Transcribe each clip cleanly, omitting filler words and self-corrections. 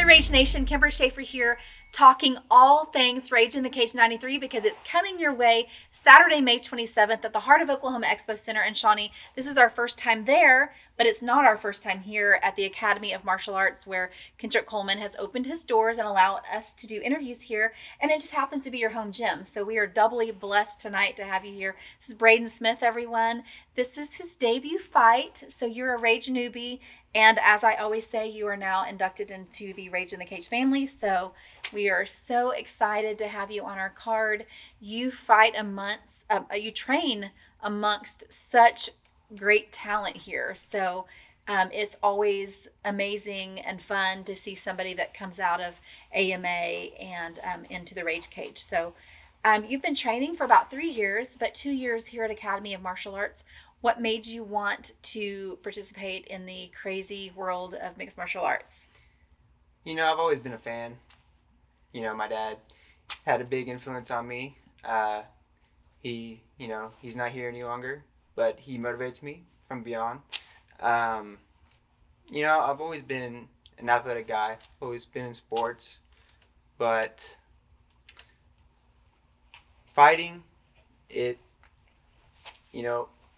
Rage Nation, Kimber Schaefer here, talking all things Rage in the Cage 93 because it's coming your way Saturday, May 27th at the Heart of Oklahoma Expo Center in Shawnee. This is our first time there, but it's not our first time here at the Academy of Martial Arts where Kendrick Coleman has opened his doors and allowed us to do interviews here, and it just happens to be your home gym. So we are doubly blessed tonight to have you here. This is Brayden Smith, everyone. This is his debut fight, so you're a Rage newbie. And as I always say, you are now inducted into the Rage in the Cage family. So we are so excited to have you on our card. You you train amongst such great talent here. So it's always amazing and fun to see somebody that comes out of AMA and into the Rage Cage. So you've been training for about 3 years, but 2 years here at Academy of Martial Arts. What made you want to participate in the crazy world of mixed martial arts? I've always been a fan. My dad had a big influence on me. He's not here any longer, but he motivates me from beyond. I've always been an athletic guy, always been in sports, but fighting,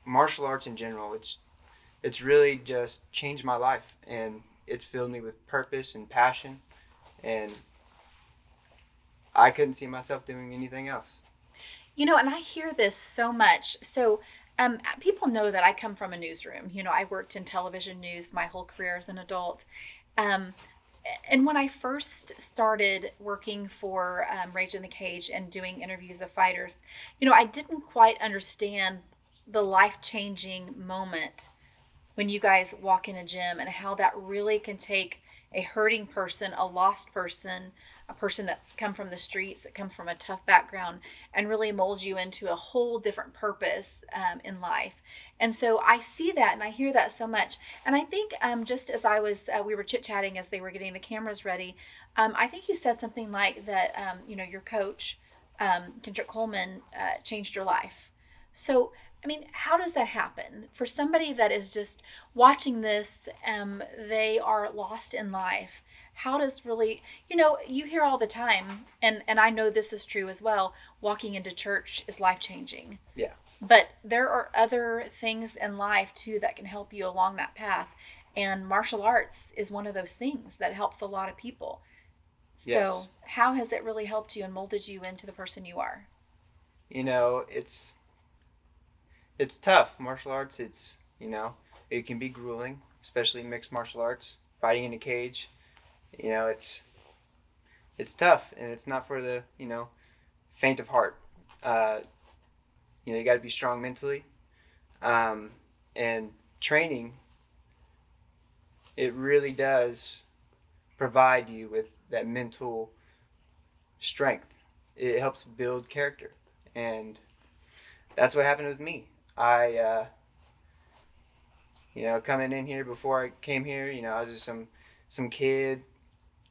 martial arts in general, it's really just changed my life, and it's filled me with purpose and passion, and I couldn't see myself doing anything else. And I hear this so much. So people know that I come from a newsroom. I worked in television news my whole career as an adult. And when I first started working for Rage in the Cage and doing interviews of fighters, I didn't quite understand the life-changing moment when you guys walk in a gym and how that really can take a hurting person, a lost person, a person that's come from the streets, that come from a tough background, and really mold you into a whole different purpose in life. And so I see that and I hear that so much. And I think just as we were chit-chatting as they were getting the cameras ready, I think you said something like that, your coach, Kendrick Coleman, changed your life. So how does that happen? For somebody that is just watching this, they are lost in life. How does really, you hear all the time, and I know this is true as well, walking into church is life-changing. Yeah. But there are other things in life, too, that can help you along that path. And martial arts is one of those things that helps a lot of people. Yes. So how has it really helped you and molded you into the person you are? It's tough. Martial arts, it can be grueling, especially mixed martial arts. Fighting in a cage, it's tough, and it's not for the, faint of heart. You got to be strong mentally. And training, it really does provide you with that mental strength. It helps build character, and that's what happened with me. I, coming in here before I came here, I was just some kid,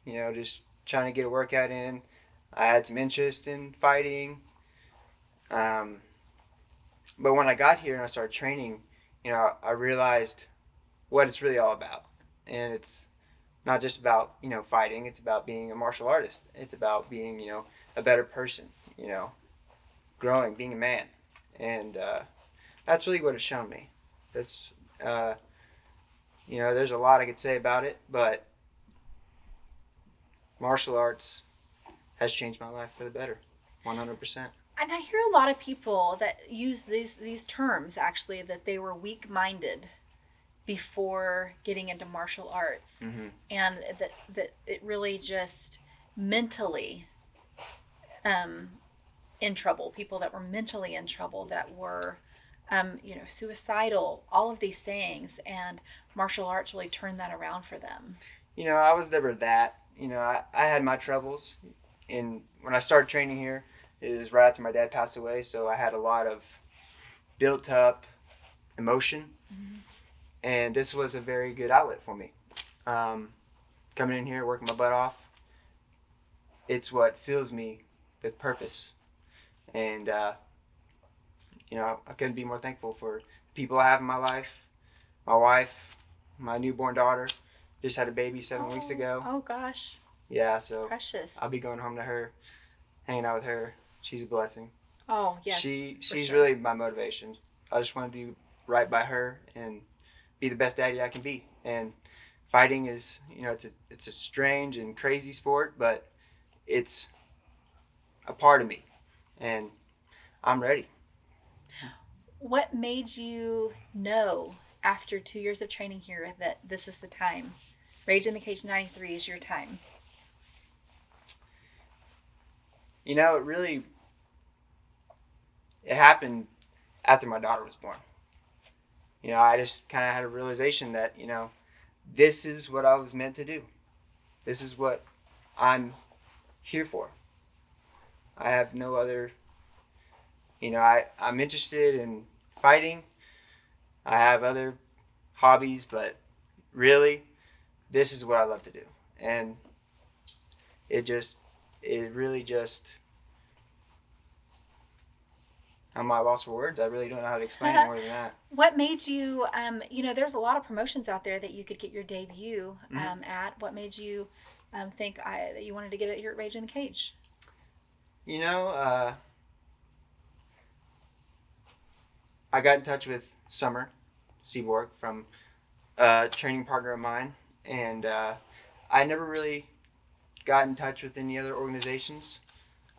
just trying to get a workout in. I had some interest in fighting. But when I got here and I started training, I realized what it's really all about. And it's not just about, fighting. It's about being a martial artist. It's about being, a better person, growing, being a man. And that's really what it's shown me. That's, there's a lot I could say about it, but martial arts has changed my life for the better, 100%. And I hear a lot of people that use these terms, actually, that they were weak-minded before getting into martial arts. Mm-hmm. And that it really just mentally in trouble, people that were mentally in trouble, that were suicidal, all of these things, and martial arts really turned that around for them. I was never that. I had my troubles, and when I started training here, it was right after my dad passed away, so I had a lot of built up emotion, mm-hmm. and this was a very good outlet for me. Coming in here, working my butt off, it's what fills me with purpose, and I couldn't be more thankful for the people I have in my life, my wife, my newborn daughter. Just had a baby 7 weeks ago. Oh gosh. Yeah, so Precious. I'll be going home to her, hanging out with her. She's a blessing. Oh, yes, for She's sure. really my motivation. I just want to do right by her and be the best daddy I can be. And fighting is, it's a strange and crazy sport, but it's a part of me, and I'm ready. What made you know after 2 years of training here that this is the time? Rage in the Cage 93 is your time. It really it happened after my daughter was born. I just kind of had a realization that this is what I was meant to do. This is what I'm here for. I have no other. I'm interested in fighting. I have other hobbies, but really, this is what I love to do. And it just, it really just, I'm at a loss for words. I really don't know how to explain it more than that. What made you, there's a lot of promotions out there that you could get your debut Mm-hmm. at. What made you think that you wanted to get it here at Rage in the Cage? You know, I got in touch with Summer Seaborg from a training partner of mine, and I never really got in touch with any other organizations.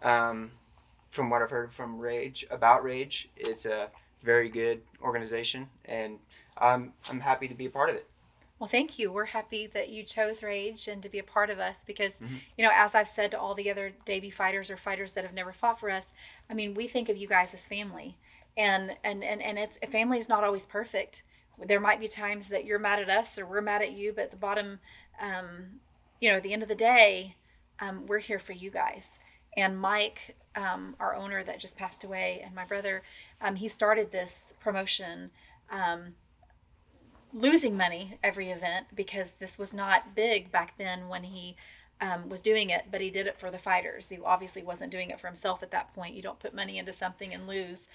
Um, from what I've heard from Rage about Rage, it's a very good organization, and I'm happy to be a part of it. Well, thank you. We're happy that you chose Rage and to be a part of us because, Mm-hmm. as I've said to all the other debut fighters or fighters that have never fought for us, I mean, we think of you guys as family. And it's family is not always perfect. There might be times that you're mad at us or we're mad at you, but at the bottom, at the end of the day, we're here for you guys. And Mike, our owner that just passed away, and my brother, he started this promotion um, losing money every event because this was not big back then when he was doing it, but he did it for the fighters. He obviously wasn't doing it for himself at that point. You don't put money into something and lose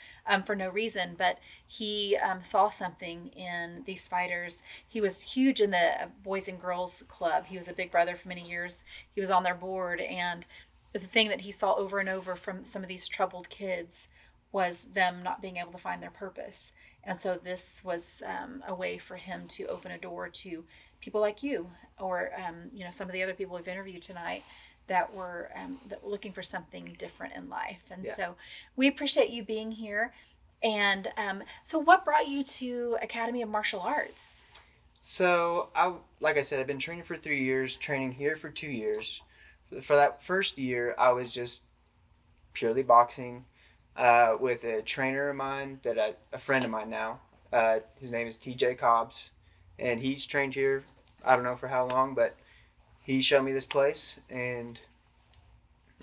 for no reason, but he saw something in these fighters. He was huge in the Boys and Girls Club. He was a big brother for many years. He was on their board, and the thing that he saw over and over from some of these troubled kids was them not being able to find their purpose. And so this was a way for him to open a door to people like you, or some of the other people we've interviewed tonight that were looking for something different in life. And Yeah. so we appreciate you being here. And so, what brought you to Academy of Martial Arts? So like I said, I've been training for 3 years, training here for 2 years. For that first year, I was just purely boxing with a trainer of mine a friend of mine now. His name is TJ Cobbs, and he's trained here. I don't know for how long, but he showed me this place, and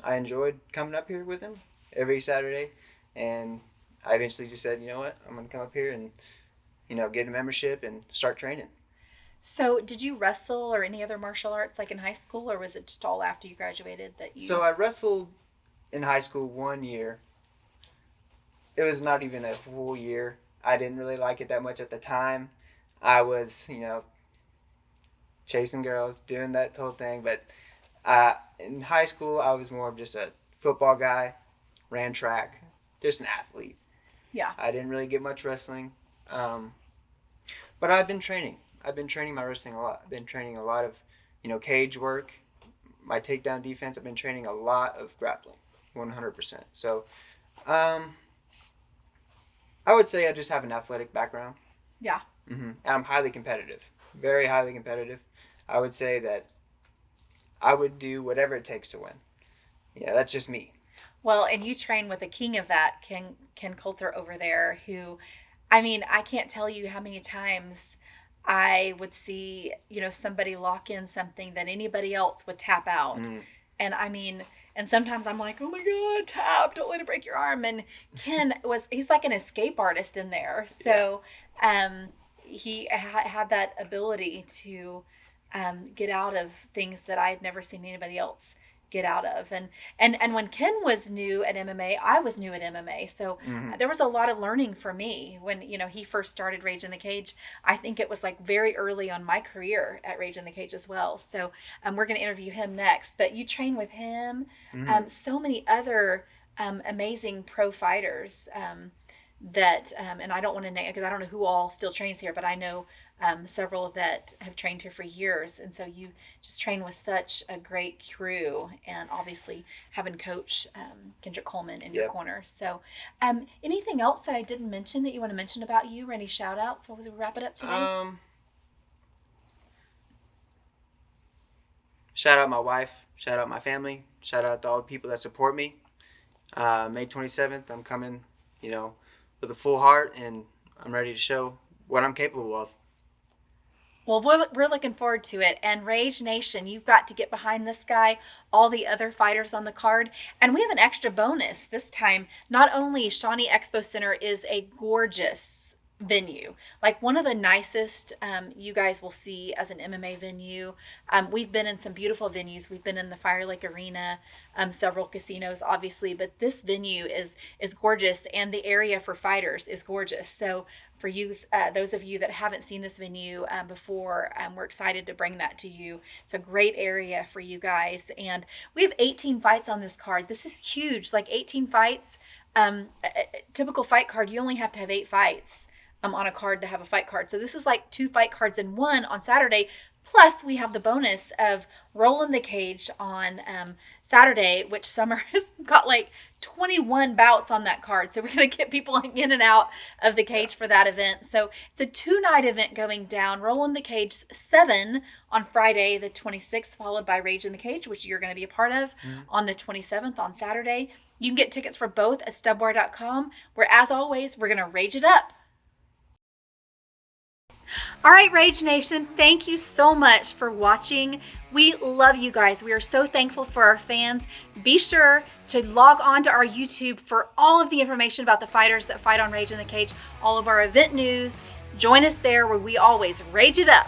I enjoyed coming up here with him every Saturday. And I eventually just said, you know what, I'm gonna come up here and get a membership and start training. So, did you wrestle or any other martial arts like in high school, or was it just all after you graduated that So you? I wrestled in high school 1 year. It was not even a full year. I didn't really like it that much at the time. I was, chasing girls, doing that whole thing. But in high school, I was more of just a football guy, ran track, just an athlete. Yeah. I didn't really get much wrestling. Um, but I've been training. I've been training my wrestling a lot. I've been training a lot of, cage work, my takedown defense. I've been training a lot of grappling, 100%. So, um, I would say I just have an athletic background. Yeah. And I'm highly competitive, very highly competitive. I would say that I would do whatever it takes to win. Yeah, that's just me. Well, and you train with a king of that, Ken Coulter over there, who, I mean, I can't tell you how many times I would see, somebody lock in something that anybody else would tap out. Mm. And I mean, and sometimes I'm like, oh my God, tap, don't let it break your arm. And he's like an escape artist in there. Yeah. So he had that ability to get out of things that I had never seen anybody else get out of. And when Ken was new at MMA, I was new at MMA. So Mm-hmm. there was a lot of learning for me when, he first started Rage in the Cage. I think it was like very early on my career at Rage in the Cage as well. So we're going to interview him next. But you train with him, Mm-hmm. so many other amazing pro fighters that, and I don't want to name because I don't know who all still trains here, but I know several that have trained here for years. And so you just train with such a great crew, and obviously having Coach Kendrick Coleman in your Yep. corner. So, anything else that I didn't mention that you want to mention about you, or any shout outs as we wrap it up today? Shout out my wife. Shout out my family. Shout out to all the people that support me. May 27th, I'm coming, with a full heart, and I'm ready to show what I'm capable of. Well, we're looking forward to it. And Rage Nation, you've got to get behind this guy, all the other fighters on the card. And we have an extra bonus this time. Not only Shawnee Expo Center is a gorgeous venue, like one of the nicest you guys will see as an MMA venue. We've been in some beautiful venues. We've been in the Fire Lake Arena, several casinos, obviously, but this venue is gorgeous, and the area for fighters is gorgeous. So for you, those of you that haven't seen this venue before, we're excited to bring that to you. It's a great area for you guys, and we have 18 fights on this card. This is huge, like 18 fights. A typical fight card, you only have to have 8 fights on a card to have a fight card. So this is like 2 fight cards in one on Saturday. Plus, we have the bonus of Rolling the Cage on Saturday, which Summer has got like 21 bouts on that card. So we're going to get people in and out of the cage for that event. So it's a 2-night event going down. Rolling the Cage 7 on Friday, the 26th, followed by Rage in the Cage, which you're going to be a part of, on the 27th on Saturday. You can get tickets for both at stubbar.com, where, as always, we're going to rage it up. All right, Rage Nation, thank you so much for watching. We love you guys. We are so thankful for our fans. Be sure to log on to our YouTube for all of the information about the fighters that fight on Rage in the Cage, all of our event news. Join us there, where we always rage it up.